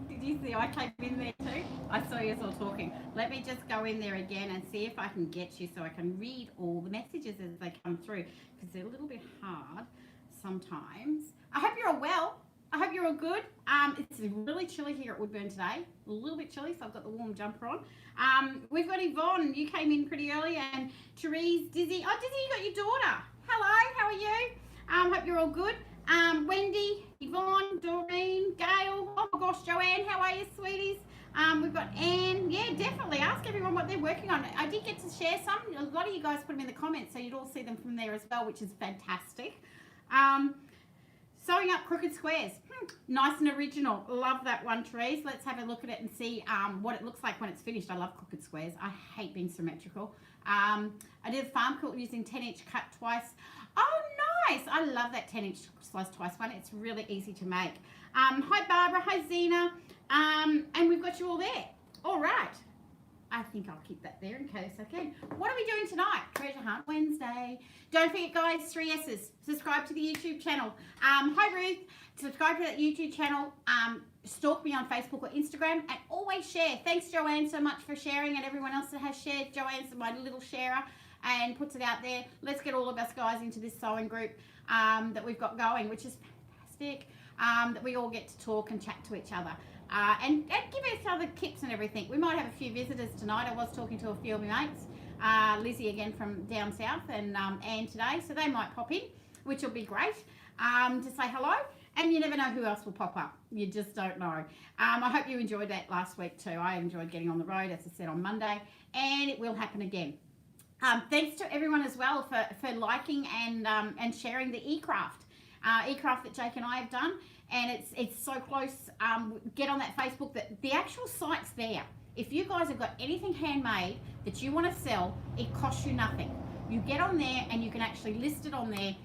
Did you see I came in there too? I saw you all talking. Let me just go in there again and see if I can get you so I can read all the messages as they come through because they're a little bit hard sometimes. I hope you're all well. I hope you're all good. It's really chilly here at Woodburn today. A little bit chilly, so I've got the warm jumper on. We've got Yvonne. You came in pretty early, and Therese, Dizzy. Oh, Dizzy, you got your daughter. Hello, how are you? Hope you're all good. Wendy, Yvonne, Doreen, Gail. Oh my gosh, Joanne, how are you, sweeties? We've got Anne. Yeah, definitely ask everyone what they're working on. I did get to share some. A lot of you guys put them in the comments, so you'd all see them from there as well, which is fantastic. Sewing up crooked squares. Nice and original. Love that one, Therese. Let's have a look at it and see what it looks like when it's finished. I love crooked squares. I hate being symmetrical. I did a farm quilt using 10-inch cut twice. Oh, nice. I love that 10-inch slice twice one. It's really easy to make. Hi, Barbara. Hi, Zena. And we've got you all there. All right. I think I'll keep that there in case I can. What are we doing tonight? Treasure Hunt Wednesday. Don't forget, guys, 3 S's. Subscribe to the YouTube channel. Hi, Ruth. Subscribe to that YouTube channel. Stalk me on Facebook or Instagram, and always share. Thanks, Joanne, so much for sharing, and everyone else that has shared. Joanne's my little sharer and puts it out there. Let's get all of us guys into this sewing group that we've got going, which is fantastic. That we all get to talk and chat to each other. And give each other tips and everything. We might have a few visitors tonight. I was talking to a few of my mates, Lizzie again from down south, and Anne today, so they might pop in, which will be great to say hello. And you never know who else will pop up. You just don't know. I hope you enjoyed that last week too. I enjoyed getting on the road, as I said, on Monday, and it will happen again. Thanks to everyone as well for liking and sharing the e-craft that Jake and I have done. And it's so close. Get on that Facebook. That the actual site's there. If you guys have got anything handmade that you want to sell, it costs you nothing. You get on there and you can actually list it on there.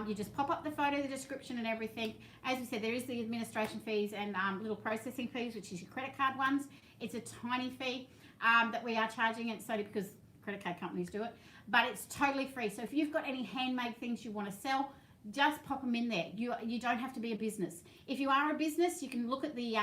You just pop up the photo, the description and everything. As we said, there is the administration fees and little processing fees, which is your credit card ones. It's a tiny fee that we are charging. It's only because credit card companies do it. But it's totally free. So if you've got any handmade things you want to sell, just pop them in there. You don't have to be a business. If you are a business, you can look at the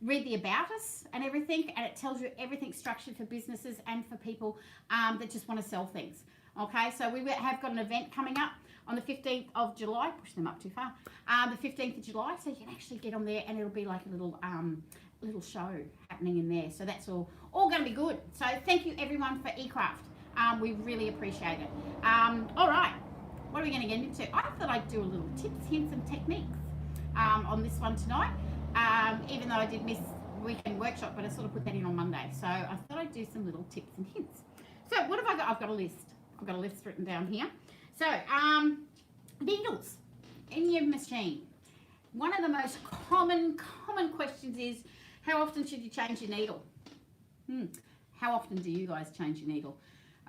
read the about us and everything, and it tells you everything structured for businesses and for people that just want to sell things. Okay, so we have got an event coming up on the 15th of July. Push them up too far. The 15th of July, so you can actually get on there, and it'll be like a little show happening in there. So that's all going to be good. So thank you everyone for eCraft. We really appreciate it. All right. What are we going to get into? I thought I'd do a little tips, hints and techniques on this one tonight, even though I did miss weekend workshop, but I sort of put that in on Monday. So I thought I'd do some little tips and hints. So what have I got? I've got a list. I've got a list written down here. So needles in your machine. One of the most common questions is, how often should you change your needle? How often do you guys change your needle?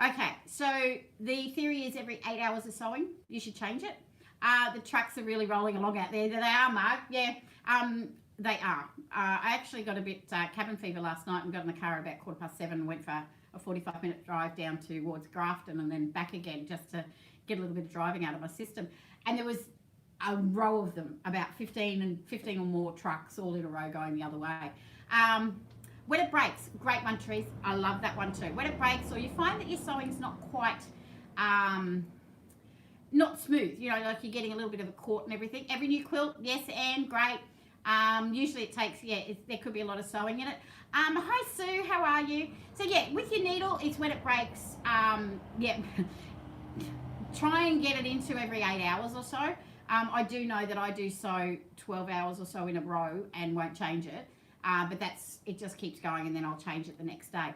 Okay, so the theory is every 8 hours of sewing, you should change it. The trucks are really rolling along out there. They are, Mark. Yeah, they are. I actually got a bit cabin fever last night and got in the car about 7:15 and went for a 45-minute drive down towards Grafton and then back again just to get a little bit of driving out of my system. And there was a row of them, about 15 or more trucks all in a row going the other way. When it breaks, great one, Therese. I love that one too. When it breaks, or you find that your sewing's not quite, not smooth, you know, like you're getting a little bit of a cord and everything. Every new quilt, yes, Anne, great. Usually it takes, there could be a lot of sewing in it. Hi, Sue, how are you? So, with your needle, it's when it breaks, try and get it into every 8 hours or so. I do know that I do sew 12 hours or so in a row and won't change it. But it just keeps going, and then I'll change it the next day.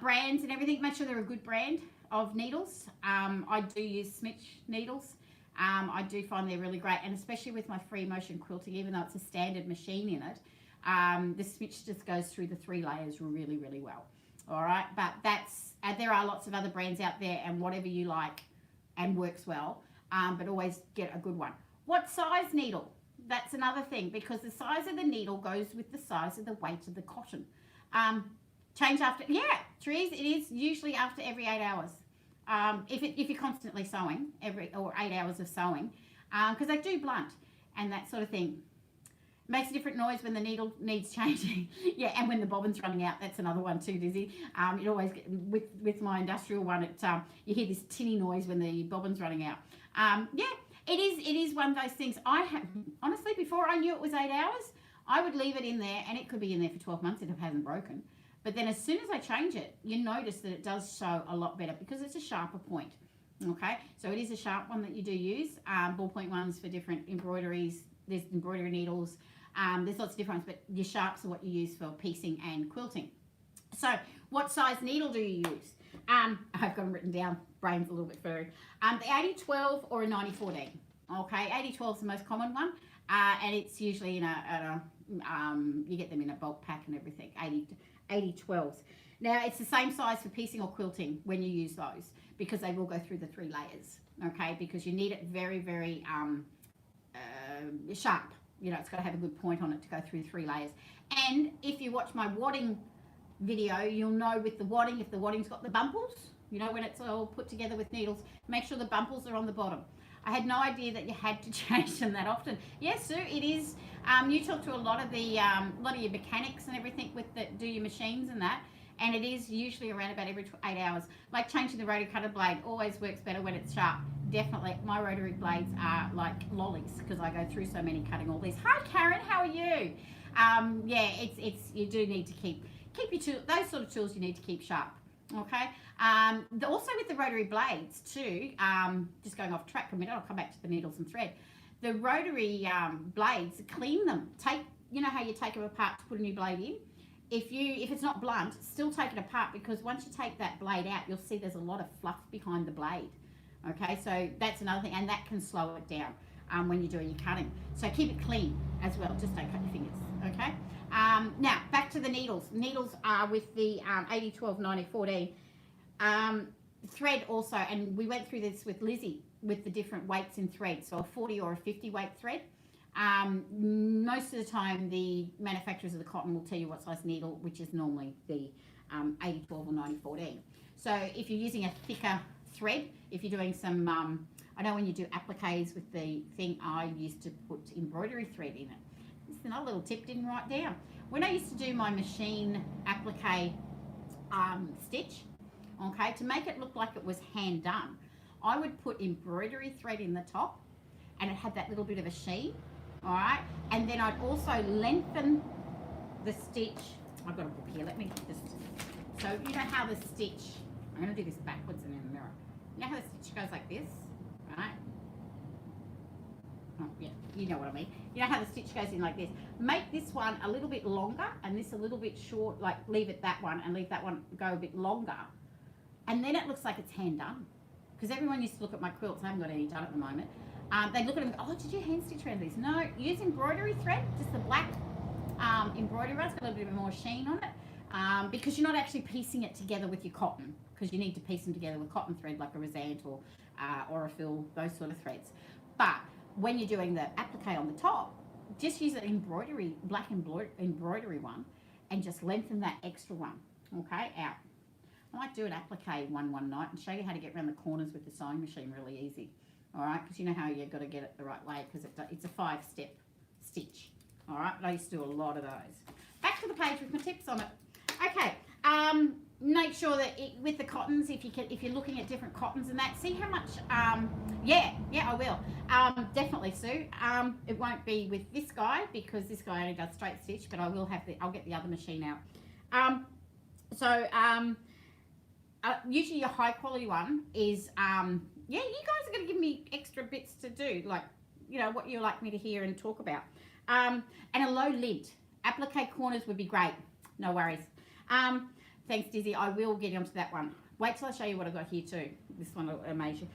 Brands and everything, make sure they're a good brand of needles. I do use Smith needles. I do find they're really great, and especially with my free motion quilting, even though it's a standard machine in it, the Smith just goes through the 3 layers really, really well. All right, but there are lots of other brands out there, and whatever you like and works well, but always get a good one. What size needle? That's another thing, because the size of the needle goes with the size of the weight of the cotton. Change after, Therese, it is usually after every 8 hours. If you're constantly sewing, 8 hours of sewing, because they do blunt and that sort of thing. Makes a different noise when the needle needs changing. Yeah, and when the bobbin's running out, that's another one too, Dizzy. It always, with my industrial one, you hear this tinny noise when the bobbin's running out. Yeah, it is one of those things. I have, honestly, before I knew it was 8 hours, I would leave it in there, and it could be in there for 12 months if it hasn't broken. But then as soon as I change it, you notice that it does show a lot better because it's a sharper point. Okay, so it is a sharp one that you do use. Ballpoint ones for different embroideries. There's embroidery needles. There's lots of different ones, but your sharps are what you use for piecing and quilting. So what size needle do you use? I've got them written down. Brain's a little bit furry. The 80-12 or a 90-14. Okay, 80-12 is the most common one, and it's usually in you get them in a bulk pack and everything. 80-12s. Now it's the same size for piecing or quilting when you use those, because they will go through the 3 layers. Okay, because you need it very, very sharp. You know, it's got to have a good point on it to go through 3 layers. And if you watch my wadding video, you'll know with the wadding, if the wadding's got the bumples, you know, when it's all put together with needles, make sure the bumples are on the bottom. I had no idea that you had to change them that often. Yes, sir, it is. You talk to a lot of your mechanics and everything with do your machines and that, and it is usually around about every 8 hours. Like changing the rotary cutter blade always works better when it's sharp. Definitely, my rotary blades are like lollies because I go through so many cutting all these. Hi, Karen, how are you? Yeah, it's you do need to keep your tool, those sort of tools you need to keep sharp. Okay. Also with the rotary blades too. Just going off track for a minute, I'll come back to the needles and thread. The rotary blades, clean them. You know how you take them apart to put a new blade in. If it's not blunt, still take it apart, because once you take that blade out, you'll see there's a lot of fluff behind the blade. Okay, so that's another thing, and that can slow it down when you're doing your cutting. So keep it clean as well, just don't cut your fingers, okay? Now, back to the needles. Needles are with the 80-12, 90-14. Thread also, and we went through this with Lizzie, with the different weights in thread, so a 40 or a 50 weight thread. Most of the time, the manufacturers of the cotton will tell you what size needle, which is normally the 80-12 or 90-14. So if you're using a thicker thread, if you're doing some I know when you do appliques with the thing, I used to put embroidery thread in it. This is another little tip, didn't write down. When I used to do my machine applique stitch, okay, to make it look like it was hand done, I would put embroidery thread in the top, and it had that little bit of a sheen, all right, and then I'd also lengthen the stitch. I've got a book here, let me just, so you know how the stitch, I'm going to do this backwards and in the mirror. You know how the stitch goes like this, right? Oh, yeah, you know what I mean. You know how the stitch goes in like this. Make this one a little bit longer and this a little bit short, like leave it that one and leave that one go a bit longer. And then it looks like it's hand done. Because everyone used to look at my quilts, I haven't got any done at the moment. They look at them and go, oh, did you hand stitch around these? No, use embroidery thread, just the black embroidery run. It's got a little bit more sheen on it. Because you're not actually piecing it together with your cotton, because you need to piece them together with cotton thread like a Resant or Aurifil, those sort of threads. But when you're doing the applique on the top, just use an embroidery, black embroidery one, and just lengthen that extra one, okay, out. I might do an applique one night and show you how to get around the corners with the sewing machine really easy, all right, because you know how you've got to get it the right way, because it's a 5-step stitch, all right, but I used to do a lot of those. Back to the page with my tips on it. Okay, make sure that with the cottons, if you're looking at different cottons and that, see how much. Yeah, I will. Definitely, Sue. It won't be with this guy because this guy only does straight stitch, but I'll get the other machine out. Usually your high quality one is yeah. You guys are going to give me extra bits to do, like what you like me to hear and talk about. And a low lid. Applique corners would be great. No worries. Thanks, Dizzy. I will get onto that one. Wait till I show you what I've got here too. This one will amaze you.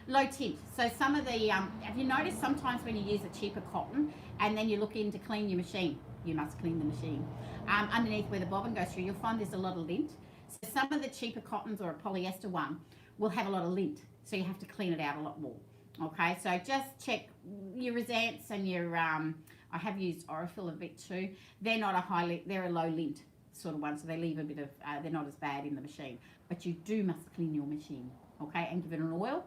Low tint. So some of the, have you noticed sometimes when you use a cheaper cotton and then you look in to clean your machine, you must clean the machine. Underneath where the bobbin goes through, you'll find there's a lot of lint. So some of the cheaper cottons or a polyester one will have a lot of lint. So you have to clean it out a lot more. Okay, so just check your Resants and your, I have used Aurifil a bit too. They're not a high lint, they're a low lint sort of one, so they leave a bit of, they're not as bad in the machine. But you must clean your machine, okay, and give it an oil.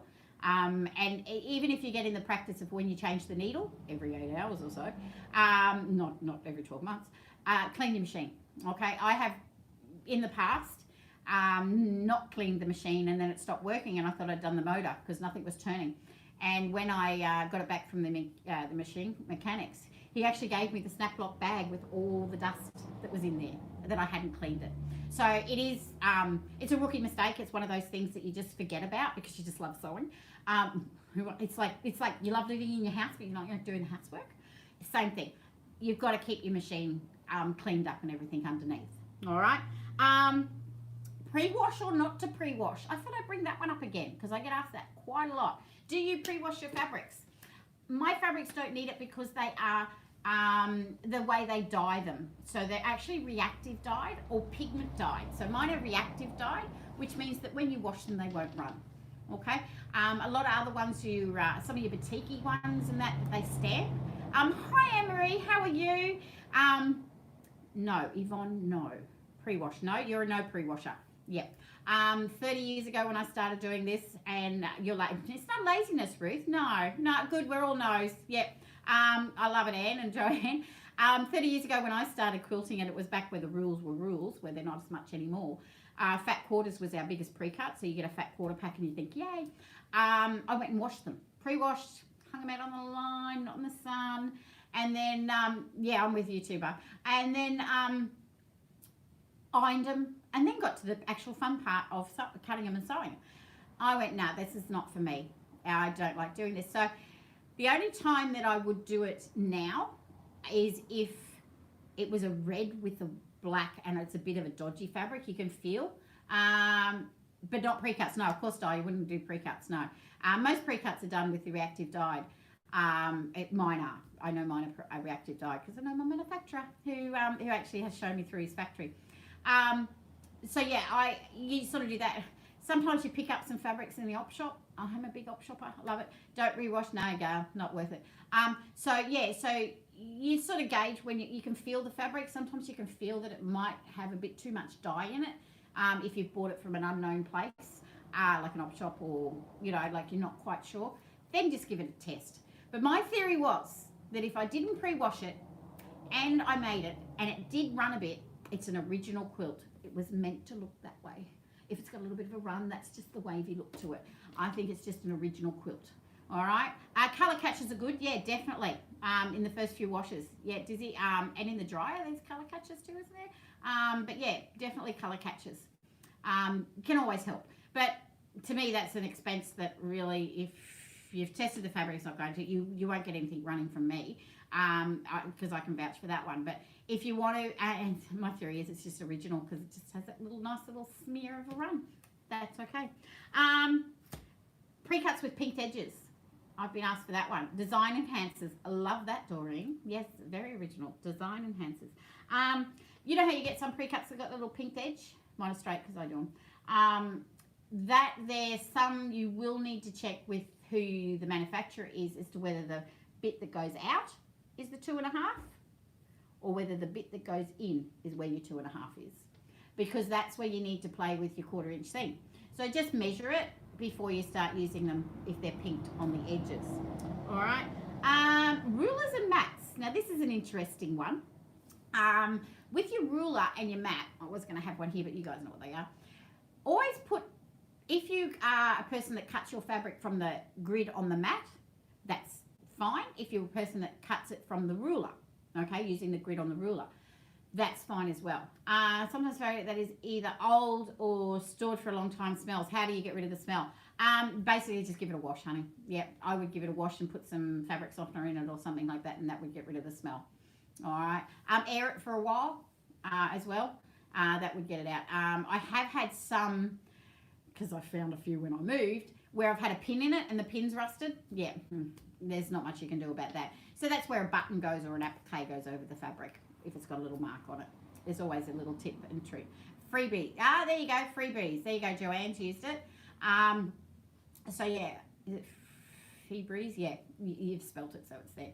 And even if you get in the practice of when you change the needle every 8 hours or so, not every 12 months, clean your machine. Okay, I have in the past not cleaned the machine, and then it stopped working, and I thought I'd done the motor because nothing was turning. And when I got it back from the machine mechanics, he actually gave me the snap lock bag with all the dust that was in there that I hadn't cleaned it. So it is, it's a rookie mistake. It's one of those things that you just forget about because you just love sewing. It's like you love living in your house, but you're not doing the housework. Same thing. You've got to keep your machine cleaned up and everything underneath. All right. Pre-wash or not to pre-wash? I thought I'd bring that one up again because I get asked that quite a lot. Do you pre-wash your fabrics? My fabrics don't need it because they are the way they dye them. So they're actually reactive dyed or pigment dyed. So mine are reactive dyed, which means that when you wash them, they won't run. Okay. A lot of other ones, some of your boutique ones and that they stamp. Hi Anne-Marie, how are you? No, Yvonne, no. Pre-wash, no, you're a no pre-washer. Yep. 30 years ago when I started doing this, and you're like, it's not laziness, Ruth. No, good, we're all no's. Yep. I love it, Anne and Joanne. 30 years ago when I started quilting, and it was back where the rules were rules, where they're not as much anymore. Fat quarters was our biggest pre-cut, so you get a fat quarter pack and you think, yay. I went and washed them. Pre-washed, hung them out on the line, not in the sun. And then, yeah, I'm with you too, Bub. And then ironed them, and then got to the actual fun part of cutting them and sewing them. I went, no, this is not for me. I don't like doing this. So the only time that I would do it now is if it was a red with a black and it's a bit of a dodgy fabric, you can feel. But not pre-cuts. No, of course not. You wouldn't do pre-cuts, no. Most pre-cuts are done with the reactive dyed. Mine are. I know mine are reactive dyed because I know my manufacturer who actually has shown me through his factory. So yeah, you sort of do that. Sometimes you pick up some fabrics in the op shop. I'm a big op shopper. I love it. Don't rewash. No, girl, not worth it. So yeah, so you sort of gauge when you can feel the fabric. Sometimes you can feel that it might have a bit too much dye in it. If you've bought it from an unknown place, like an op shop, or like you're not quite sure, then just give it a test. But my theory was that if I didn't pre-wash it and I made it and it did run a bit, it's an original quilt. It was meant to look that way. If it's got a little bit of a run, that's just the wavy look to it. I think it's just an original quilt. All right. Colour catches are good. Yeah, definitely. In the first few washes. Yeah, Dizzy. And in the dryer, there's colour catches too, isn't there? But yeah, definitely colour catches. Can always help. But to me, that's an expense that really, if you've tested the fabric, it's not going to. You won't get anything running from me because I can vouch for that one. But if you want to, and my theory is it's just original because it just has that nice little smear of a run. That's okay. Pre-cuts with pinked edges. I've been asked for that one. Design enhancers. I love that, Doreen. Yes, very original. Design enhancers. You know how you get some pre-cuts that got a little pinked edge? Mine are straight because I do them. There's some you will need to check with who the manufacturer is as to whether the bit that goes out is the 2.5 or whether the bit that goes in is where your 2.5 is, because that's where you need to play with your 1/4 inch seam. So just measure it before you start using them if they're pinked on the edges. All right. Rulers and mats. Now this is an interesting one. With your ruler and your mat, I was going to have one here, but you guys know what they are. Always put, if you are a person that cuts your fabric from the grid on the mat, that's fine. If you're a person that cuts it from the ruler, okay, using the grid on the ruler, that's fine as well. Sometimes fabric that is either old or stored for a long time smells. How do you get rid of the smell? Basically just give it a wash, honey. Yeah, I would give it a wash and put some fabric softener in it or something like that, and that would get rid of the smell. All right. Air it for a while as well. That would get it out. I have had some, because I found a few when I moved, where I've had a pin in it and the pin's rusted. Yeah, there's not much you can do about that. So that's where a button goes or an applique goes over the fabric if it's got a little mark on it. There's always a little tip and trick. Freebie. There you go, freebies. There you go, Joanne's used it. So yeah, is it Feebreeze? Yeah, you've spelt it, so it's there.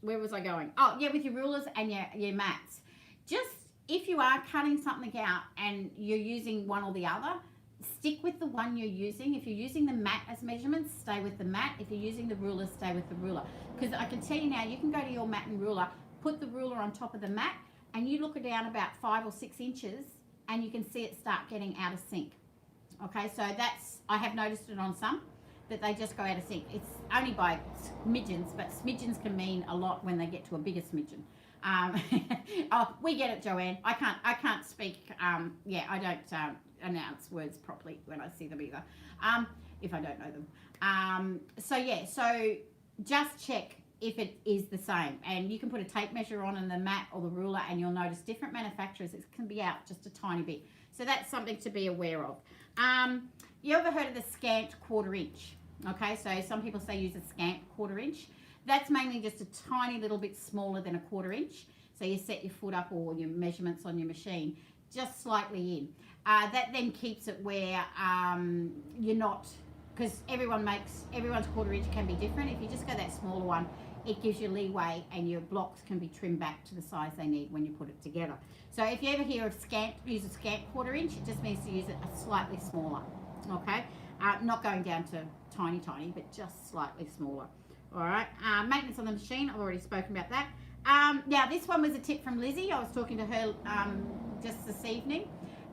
Where was I going? Oh yeah, with your rulers and your mats. Just if you are cutting something out and you're using one or the other, stick with the one you're using. If you're using the mat as measurements, stay with the mat. If you're using the ruler, stay with the ruler. Because I can tell you now, you can go to your mat and ruler, put the ruler on top of the mat, and you look down about 5 or 6 inches, and you can see it start getting out of sync. Okay, so that's, I have noticed it on some, that they just go out of sync. It's only by smidgens, but smidgens can mean a lot when they get to a bigger smidgen. Oh, we get it, Joanne. I can't speak. Yeah, I don't announce words properly when I see them either, if I don't know them. So yeah, so just check if it is the same, and you can put a tape measure on in the mat or the ruler, and you'll notice different manufacturers, it can be out just a tiny bit. So that's something to be aware of. You ever heard of the scant 1/4 inch? Okay, so some people say use a scant 1/4 inch. That's mainly just a tiny little bit smaller than a 1/4 inch. So you set your foot up or your measurements on your machine just slightly in. That then keeps it where you're not, because everyone's 1/4 inch can be different. If you just go that smaller one, it gives you leeway, and your blocks can be trimmed back to the size they need when you put it together. So if you ever hear of scant, use a scant 1/4 inch, it just means to use it a slightly smaller. Okay, not going down to tiny, but just slightly smaller. All right, maintenance on the machine, I've already spoken about that. Now this one was a tip from Lizzie. I was talking to her just this evening,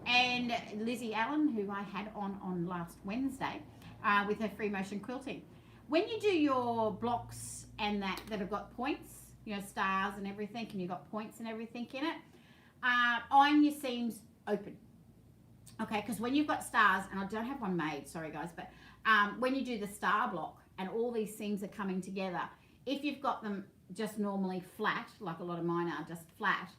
and Lizzie Allen, who I had on last Wednesday with her free motion quilting. When you do your blocks and that have got points, you know, stars and everything, and you've got points and everything in it, iron your seams open. Okay, because when you've got stars, and I don't have one made, sorry guys, but when you do the star block and all these seams are coming together, if you've got them just normally flat, like a lot of mine are just flat,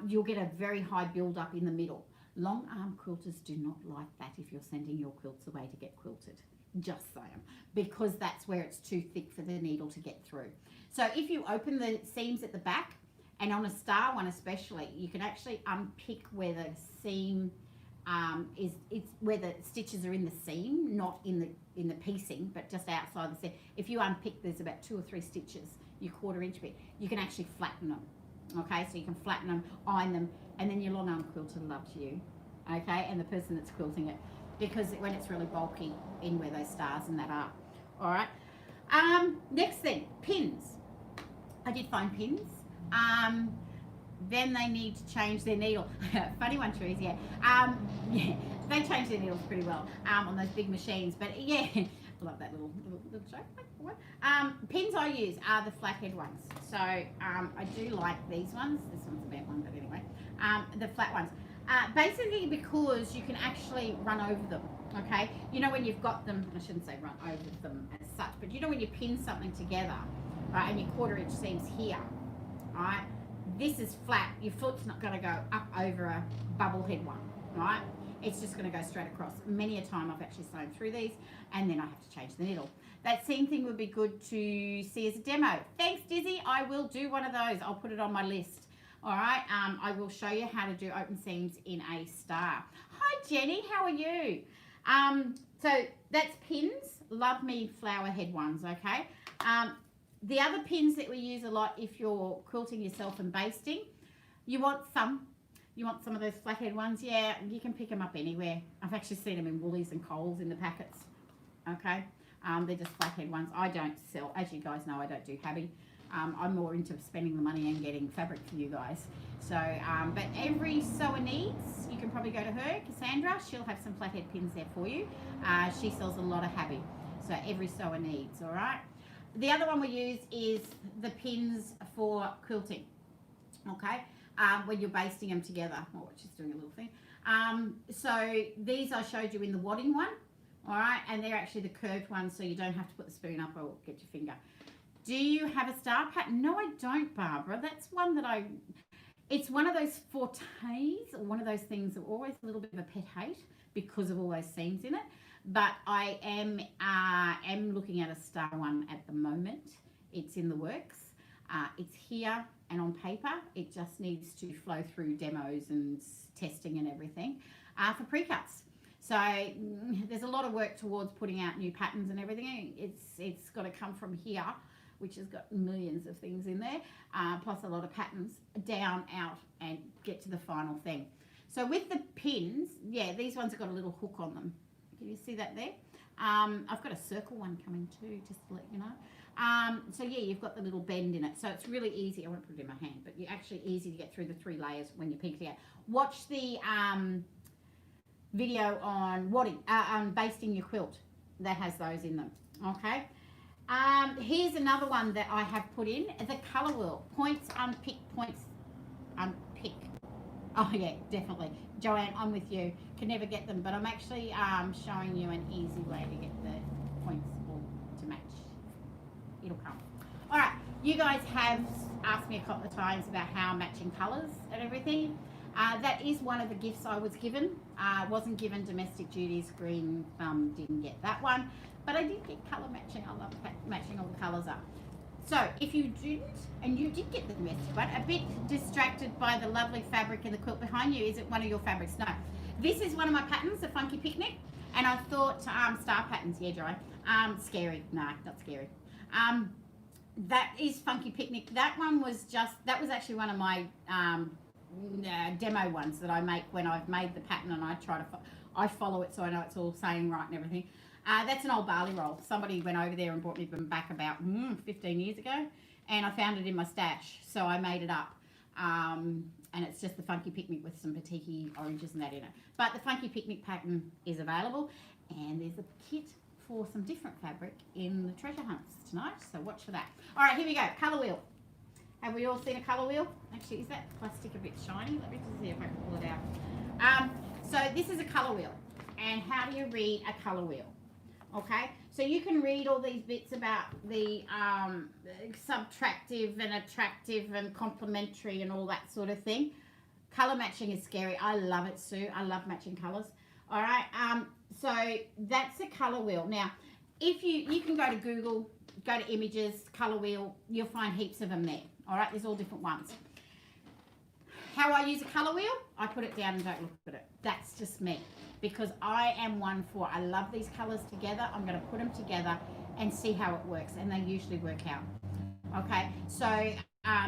you'll get a very high build up in the middle. Long arm quilters do not like that if you're sending your quilts away to get quilted. Just saying, because that's where it's too thick for the needle to get through. So if you open the seams at the back, and on a star one especially, you can actually unpick where the seam it's where the stitches are in the seam, not in the piecing, but just outside the seam. If you unpick, there's about 2 or 3 stitches, your 1/4 inch bit, you can actually flatten them. Okay, so you can flatten them, iron them, and then your long arm quilter loves you. Okay, and the person that's quilting it, because when it's really bulky in where those stars and that are. All right, next thing, pins. I did find pins. Then they need to change their needle. Funny one, Trees, yeah. Yeah, they change their needles pretty well on those big machines. But yeah, I love that little joke. Pins I use are the flathead ones. So I do like these ones. This one's a bad one, but anyway. The flat ones. Basically because you can actually run over them, okay? You know when you've got them, I shouldn't say run over them as such, but you know when you pin something together, right, and your 1/4 inch seam's here, right? This is flat, your foot's not going to go up over a bubble head one, right? It's just going to go straight across. Many a time I've actually sewn through these, and then I have to change the needle. That seam thing would be good to see as a demo. Thanks, Dizzy. I will do one of those. I'll put it on my list. All right, I will show you how to do open seams in a star. Hi, Jenny. How are you? So that's pins. Love me flower head ones, okay? The other pins that we use a lot if you're quilting yourself and basting, you want some of those flathead ones. Yeah, you can pick them up anywhere. I've actually seen them in Woolies and Coles in the packets. Okay, they're just flathead ones. I don't sell, as you guys know, I don't do Habby. I'm more into spending the money and getting fabric for you guys. So, but every sewer needs, you can probably go to her, Cassandra. She'll have some flathead pins there for you. She sells a lot of Habby. So every sewer needs, all right? The other one we use is the pins for quilting, okay? When you're basting them together. Oh, she's doing a little thing. So these I showed you in the wadding one, all right? And they're actually the curved ones, so you don't have to put the spoon up or get your finger. Do you have a star pattern? No, I don't, Barbara. That's one that it's one of those fortes, or one of those things that are always a little bit of a pet hate because of all those seams in it. But I am looking at a star one at the moment. It's in the works. It's here and on paper. It just needs to flow through demos and testing and everything for pre-cuts. So there's a lot of work towards putting out new patterns and everything. It's got to come from here, which has got millions of things in there, plus a lot of patterns, down, out, and get to the final thing. So with the pins, yeah, these ones have got a little hook on them. Can you see that there? I've got a circle one coming too, just to let you know. So yeah, you've got the little bend in it. So it's really easy. I won't put it in my hand, but you're actually easy to get through the 3 layers when you're pinking out. Watch the video on basting your quilt. That has those in them. Okay. Here's another one that I have put in, the colour wheel. Points unpick, points unpick. Oh yeah, definitely. Joanne, I'm with you. Can never get them, but I'm actually showing you an easy way to get the points all to match. It'll come. All right, you guys have asked me a couple of times about how matching colours and everything. That is one of the gifts I was given. Wasn't given domestic duties, green thumb, didn't get that one. But I did get colour matching. I love matching all the colours up. So if you didn't, and you did get the domestic one, a bit distracted by the lovely fabric in the quilt behind you, is it one of your fabrics? No. This is one of my patterns, the Funky Picnic. And I thought, star patterns, yeah, Joanne. Scary. No, not scary. That is Funky Picnic. That one was that was actually one of my demo ones that I make when I've made the pattern, and I follow it so I know it's all saying right and everything. That's an old barley roll. Somebody went over there and brought me them back about 15 years ago, and I found it in my stash, so I made it up. And it's just the Funky Picnic with some patiki oranges and that in it. But the Funky Picnic pattern is available, and there's a kit for some different fabric in the treasure hunts tonight, so watch for that. All right, here we go. Colour wheel. Have we all seen a colour wheel? Actually, is that plastic a bit shiny? Let me just see if I can pull it out. So this is a colour wheel. And how do you read a colour wheel? Okay, so you can read all these bits about the subtractive and attractive and complementary and all that sort of thing. Colour matching is scary. I love it, Sue. I love matching colours. All right, so that's a colour wheel. Now, if you can go to Google, go to images, colour wheel, you'll find heaps of them there. All right, there's all different ones. How I use a colour wheel, I put it down and don't look at it. That's just me, because I am one for, I love these colours together. I'm going to put them together and see how it works, and they usually work out. Okay, so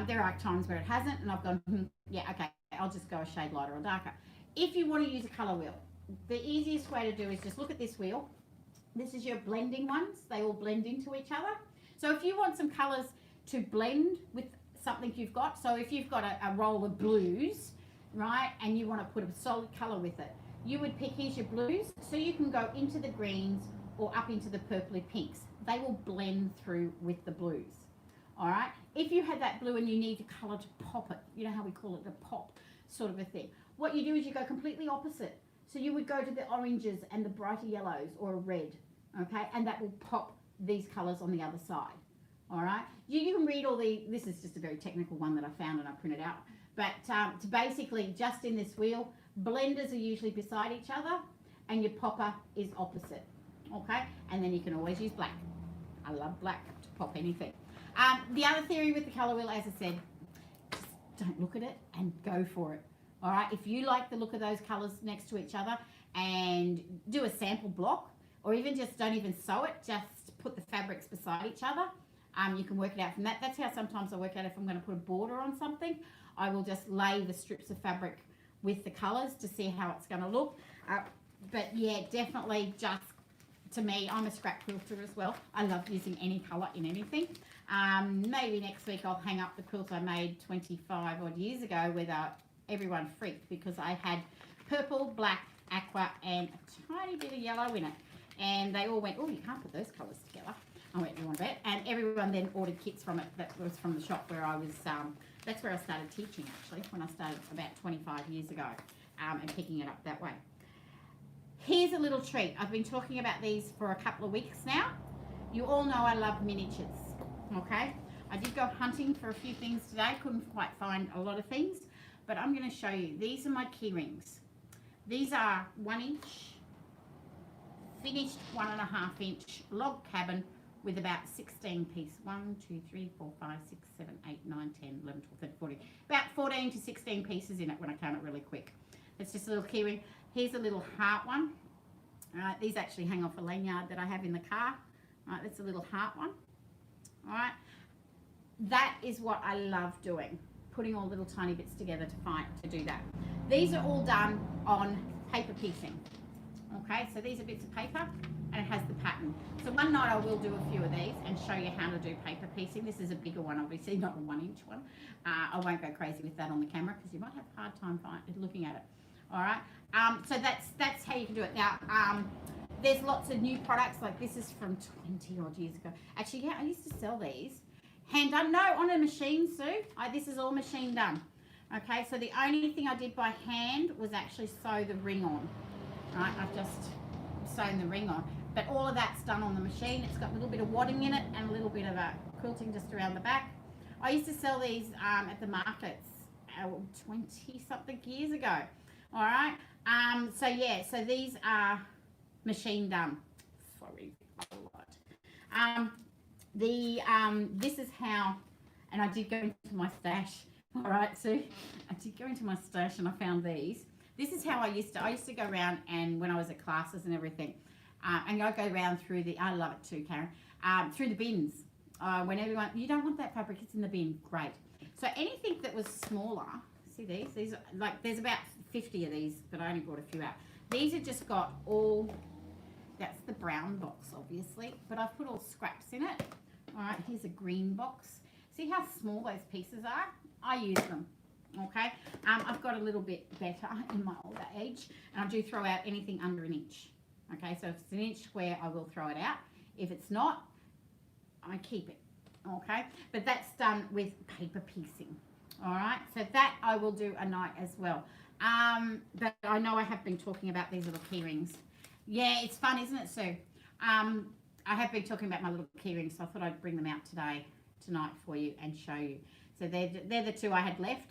there are times where it hasn't, and I've gone, yeah, okay, I'll just go a shade lighter or darker. If you want to use a colour wheel, the easiest way to do is just look at this wheel. This is your blending ones. They all blend into each other. So if you want some colours to blend with something you've got, so if you've got a roll of blues, right, and you want to put a solid colour with it, you would pick, here's your blues, so you can go into the greens or up into the purpley pinks. They will blend through with the blues. All right, if you had that blue and you need a colour to pop it, you know how we call it a pop sort of a thing, what you do is you go completely opposite. So you would go to the oranges and the brighter yellows or a red, okay, and that will pop these colours on the other side. All right, you can read all this is just a very technical one that I found and I printed out, but to basically just in this wheel, blenders are usually beside each other and your popper is opposite, okay, and then you can always use black. I love black to pop anything. The other theory with the colour wheel, as I said, just don't look at it and go for it. All right, if you like the look of those colours next to each other, and do a sample block, or even just don't even sew it, just put the fabrics beside each other. You can work it out from that. That's how sometimes I work out if I'm going to put a border on something. I will just lay the strips of fabric with the colours to see how it's going to look. But yeah, definitely just, to me, I'm a scrap quilter as well. I love using any colour in anything. Maybe next week I'll hang up the quilt I made 25 odd years ago where everyone freaked because I had purple, black, aqua and a tiny bit of yellow in it. And they all went, oh, you can't put those colours together. I went, you want to bet? And everyone then ordered kits from it. That was from the shop where I was, that's where I started teaching actually, when I started about 25 years ago, and picking it up that way. Here's a little treat. I've been talking about these for a couple of weeks now. You all know I love miniatures, okay? I did go hunting for a few things today. Couldn't quite find a lot of things, but I'm going to show you. These are my key rings. These are 1 inch, finished 1.5 inch log cabin with about 16 pieces. 1, 2, 3, 4, 5, 6, 7, 8, 9, 10, 11, 12, 13, 14. About 14 to 16 pieces in it when I count it really quick. It's just a little key ring. Here's a little heart one. All right, these actually hang off a lanyard that I have in the car. All right, that's a little heart one. All right, that is what I love doing, putting all little tiny bits together to do that. These are all done on paper piecing. Okay, so these are bits of paper and it has the pattern. So one night I will do a few of these and show you how to do paper piecing. This is a bigger one, obviously, not a 1-inch one. I won't go crazy with that on the camera because you might have a hard time looking at it. All right, so that's how you can do it. Now, there's lots of new products, like this is from 20 odd years ago. Actually, yeah, I used to sell these. Hand done, no, on a machine, Sue. This is all machine done. Okay, so the only thing I did by hand was actually sew the ring on. Right, I've just sewn the ring on. But all of that's done on the machine. It's got a little bit of wadding in it and a little bit of a quilting just around the back. I used to sell these at the markets 20-something years ago. All right, so yeah, so these are machine done. Sorry, a lot. This is how, and I did go into my stash. All right, so I did go into my stash and I found these. This is how I used to go around, and when I was at classes and everything, and I'd go around through I love it too, Karen, through the bins. When everyone, you don't want that fabric, it's in the bin, great. So anything that was smaller, see these are like, there's about 50 of these, but I only brought a few out. These have just got all, that's the brown box obviously, but I've put all scraps in it. All right, here's a green box. See how small those pieces are? I use them. Okay, I've got a little bit better in my older age, and I do throw out anything under 1 inch. Okay, so if it's 1 inch square, I will throw it out. If it's not, I keep it. Okay, but that's done with paper piecing. All right, so that I will do a night as well. But I know I have been talking about these little key rings. Yeah, it's fun, isn't it, Sue? I have been talking about my little key rings, so I thought I'd bring them out tonight for you and show you. So they're the two I had left.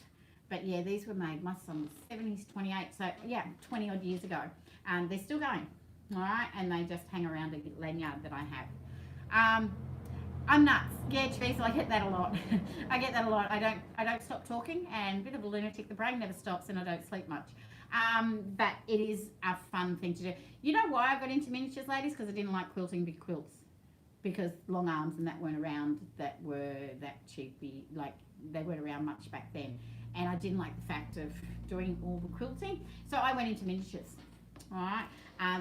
But yeah, these were made, my son was 70s, 28, so yeah, 20 odd years ago. And they're still going, all right? And they just hang around a lanyard that I have. I'm nuts. Yeah, Teresa, I get that a lot. I get that a lot. I don't stop talking, and a bit of a lunatic. The brain never stops, and I don't sleep much. But it is a fun thing to do. You know why I got into miniatures, ladies? Because I didn't like quilting big quilts. Because long arms and that weren't around, that were that cheapy, like they weren't around much back then. And I didn't like the fact of doing all the quilting. So I went into miniatures, all right?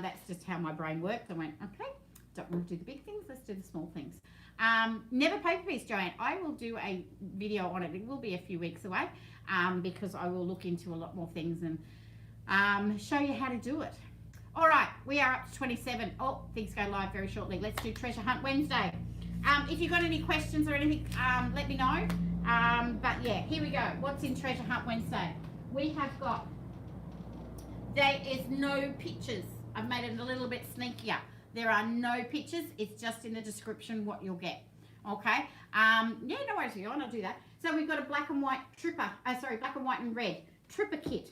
That's just how my brain worked. I went, okay, don't want to do the big things, let's do the small things. Never paper piece, Joanne. I will do a video on it. It will be a few weeks away because I will look into a lot more things and show you how to do it. All right, we are up to 27. Oh, things go live very shortly. Let's do Treasure Hunt Wednesday. If you've got any questions or anything, let me know. But yeah, here we go. What's in Treasure Hunt Wednesday? We have got, there is no pictures. I've made it a little bit sneakier. There are no pictures. It's just in the description what you'll get. Okay. Yeah, no worries. You want to do that. So we've got a black and white tripper. Black and white and red tripper kit.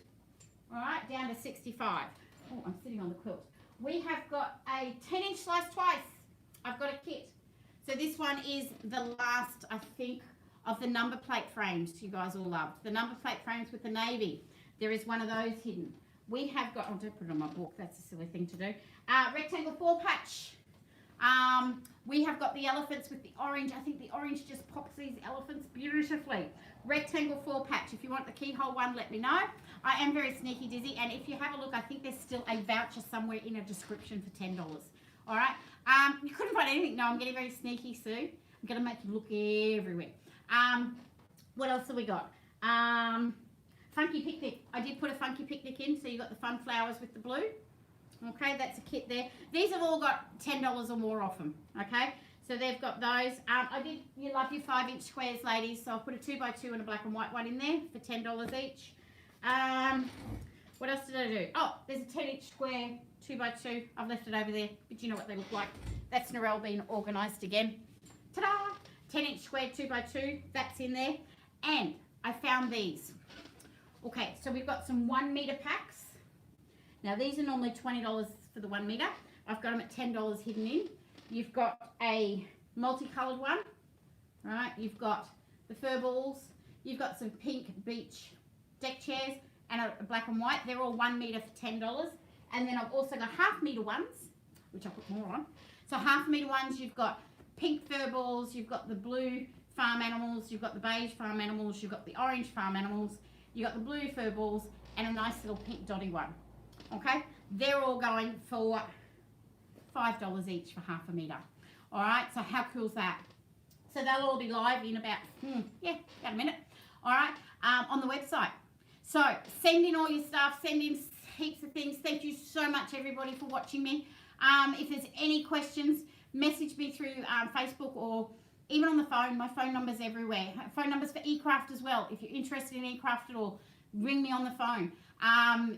All right, down to 65. Oh, I'm sitting on the quilt. We have got a 10-inch slice twice. I've got a kit. So this one is the last, I think, of the number plate frames you guys all loved. The number plate frames with the navy. There is one of those hidden. We have got, oh, don't put it on my book. That's a silly thing to do. Rectangle 4 patch. We have got the elephants with the orange. I think the orange just pops these elephants beautifully. Rectangle 4 patch. If you want the keyhole one, let me know. I am very sneaky dizzy, and if you have a look, I think there's still a voucher somewhere in a description for $10. All right. You couldn't find anything. No, I'm getting very sneaky, Sue. I'm going to make you look everywhere. What else have we got? Funky picnic. I did put a funky picnic in, so you got the fun flowers with the blue. Okay, that's a kit there. These have all got $10 or more off them. Okay, so they've got those. You love your 5-inch squares, ladies. So I'll put a 2x2 and a black and white one in there for $10 each. What else did I do? Oh, there's a 10-inch square 2x2. I've left it over there, but you know what they look like. That's Narelle being organised again. Ta-da! 10-inch square 2x2. That's in there. And I found these. Okay, so we've got some 1 metre packs. Now these are normally $20 for the 1 metre. I've got them at $10 hidden in. You've got a multicoloured one, right? You've got the fur balls. You've got some pink beach deck chairs and a black and white. They're all 1 metre for $10. And then I've also got half metre ones, which I'll put more on. So half metre ones, you've got pink fur balls, you've got the blue farm animals, you've got the beige farm animals, you've got the orange farm animals, you've got the blue fur balls, and a nice little pink dotty one. Okay, they're all going for $5 each for half a meter. All right, so how cool is that? So they'll all be live in about about a minute. All right, on the website. So send in all your stuff, send in heaps of things. Thank you so much, everybody, for watching me. If there's any questions, message me through Facebook or even on the phone. My phone number's everywhere. Phone numbers for eCraft as well. If you're interested in eCraft at all, ring me on the phone,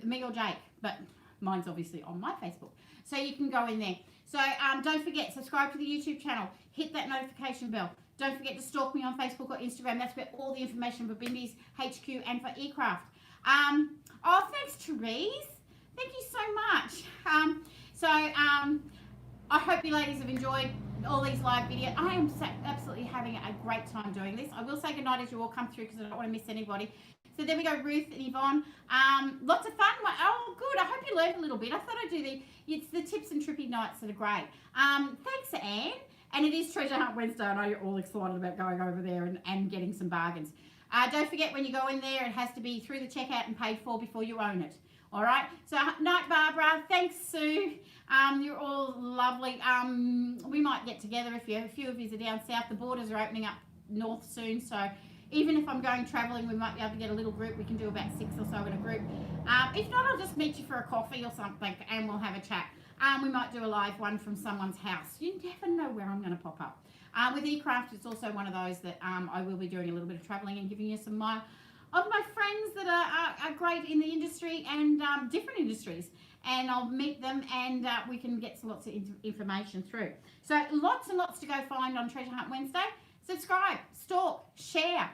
me or Jake, but mine's obviously on my Facebook. So you can go in there. So don't forget, subscribe to the YouTube channel. Hit that notification bell. Don't forget to stalk me on Facebook or Instagram. That's where all the information for Bindi's HQ and for eCraft. Oh, thanks, Therese. Thank you so much. I hope you ladies have enjoyed all these live videos. I am absolutely having a great time doing this. I will say goodnight as you all come through because I don't want to miss anybody. So there we go, Ruth and Yvonne. Lots of fun. Oh, good. I hope you learned a little bit. I thought I'd do it's the tips and trippy nights that are great. Thanks, Anne. And it is Treasure Hunt Wednesday. I know you're all excited about going over there and getting some bargains. Don't forget, when you go in there, it has to be through the checkout and paid for before you own it. All right. So, night, Barbara. Thanks, Sue. You're all lovely. We might get together if a few of you are down south. The borders are opening up north soon. So, even if I'm going travelling, we might be able to get a little group. We can do about 6 or so in a group. If not, I'll just meet you for a coffee or something and we'll have a chat. We might do a live one from someone's house. You never know where I'm going to pop up. With eCraft, it's also one of those that I will be doing a little bit of travelling and giving you some of my friends that are great in the industry and different industries. And I'll meet them and we can get lots of information through. So lots and lots to go find on Treasure Hunt Wednesday. Subscribe, stalk, share.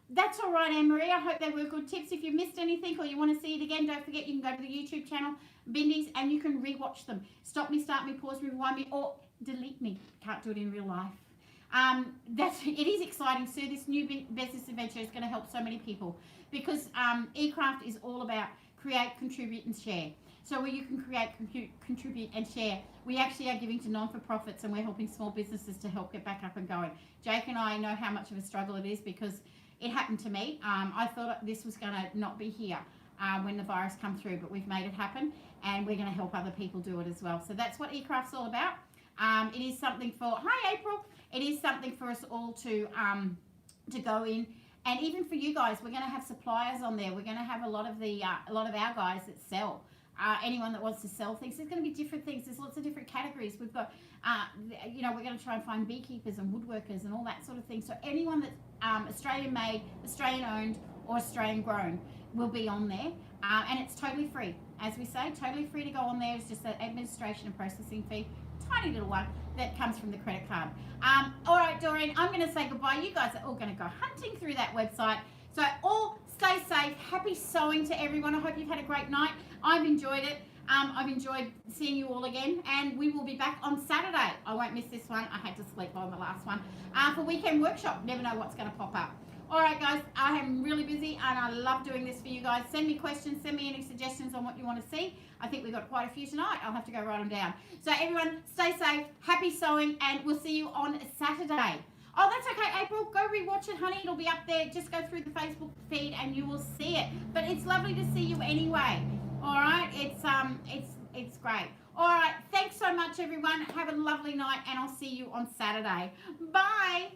That's all right, Anne-Marie. I hope they were good tips. If you missed anything or you want to see it again, don't forget you can go to the YouTube channel, Bindi's, and you can rewatch them. Stop me, start me, pause me, rewind me, or delete me. Can't do it in real life. It is exciting, Sue. This new business adventure is going to help so many people because eCraft is all about create, contribute, and share. So where you can create, contribute, and share, we actually are giving to non-for-profits and we're helping small businesses to help get back up and going. Jake and I know how much of a struggle it is because it happened to me. I thought this was going to not be here when the virus come through, but we've made it happen and we're going to help other people do it as well. So that's what eCraft's all about. It is something for, hi April, it is something for us all to go in. And even for you guys, we're going to have suppliers on there. We're going to have a lot of our guys that sell. Anyone that wants to sell things, there's going to be different things. There's lots of different categories. We've got, we're going to try and find beekeepers and woodworkers and all that sort of thing. So anyone that's Australian made, Australian owned, or Australian grown will be on there. And it's totally free. As we say, totally free to go on there. It's just an administration and processing fee, tiny little one that comes from the credit card. All right, Doreen, I'm going to say goodbye. You guys are all going to go hunting through that website. So all stay safe. Happy sewing to everyone. I hope you've had a great night. I've enjoyed it. I've enjoyed seeing you all again, and we will be back on Saturday. I won't miss this one. I had to sleep on the last one. For weekend workshop. Never know what's going to pop up. All right, guys, I am really busy, and I love doing this for you guys. Send me questions. Send me any suggestions on what you want to see. I think we've got quite a few tonight. I'll have to go write them down. So everyone, stay safe. Happy sewing, and we'll see you on Saturday. Oh, that's okay, April. Go rewatch it, honey. It'll be up there. Just go through the Facebook feed, and you will see it. But it's lovely to see you anyway. All right, it's great. All right, thanks so much, everyone. Have a lovely night, and I'll see you on Saturday. Bye.